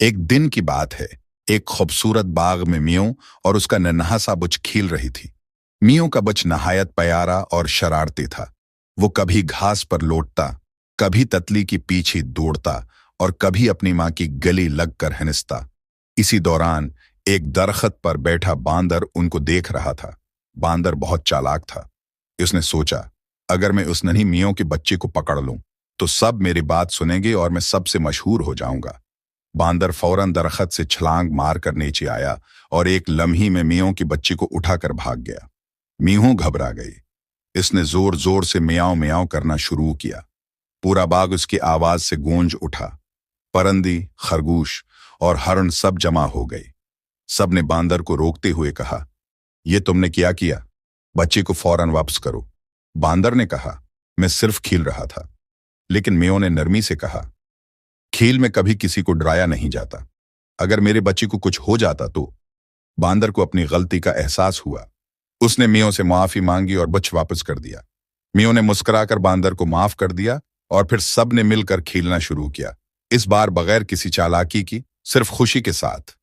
एक दिन की बात है। एक खूबसूरत बाग में मियों और उसका नन्हा सा बच्चा खेल रही थी। मियों का बच्चा नहायत प्यारा और शरारती था। वो कभी घास पर लौटता, कभी तितली की पीछे दौड़ता और कभी अपनी माँ की गली लगकर हंसता। इसी दौरान एक दरख्त पर बैठा बांदर उनको देख रहा था। बांदर बहुत चालाक था। उसने सोचा, अगर मैं उस नन्ही मियों के बच्चे को पकड़ लूं तो सब मेरी बात सुनेंगे और मैं सबसे मशहूर हो जाऊंगा। बांदर फौरन दरख्त से छलांग मारकर नीचे आया और एक लम्ही में मियों की बच्ची को उठाकर भाग गया। मियों घबरा गई। इसने जोर जोर से मियाओ मियाओ करना शुरू किया। पूरा बाग उसकी आवाज से गूंज उठा। परिंदे, खरगोश और हरण सब जमा हो गए। सबने बांदर को रोकते हुए कहा, यह तुमने क्या किया? बच्ची को फौरन वापस करो। बांदर ने कहा, मैं सिर्फ खेल रहा था। लेकिन मियों ने नरमी से कहा, खेल में कभी किसी को डराया नहीं जाता। अगर मेरे बच्चे को कुछ हो जाता तो? बांदर को अपनी गलती का एहसास हुआ। उसने मियों से माफी मांगी और बच्चा वापस कर दिया। मियों ने मुस्कुराकर बांदर को माफ कर दिया और फिर सब ने मिलकर खेलना शुरू किया। इस बार बगैर किसी चालाकी की, सिर्फ खुशी के साथ।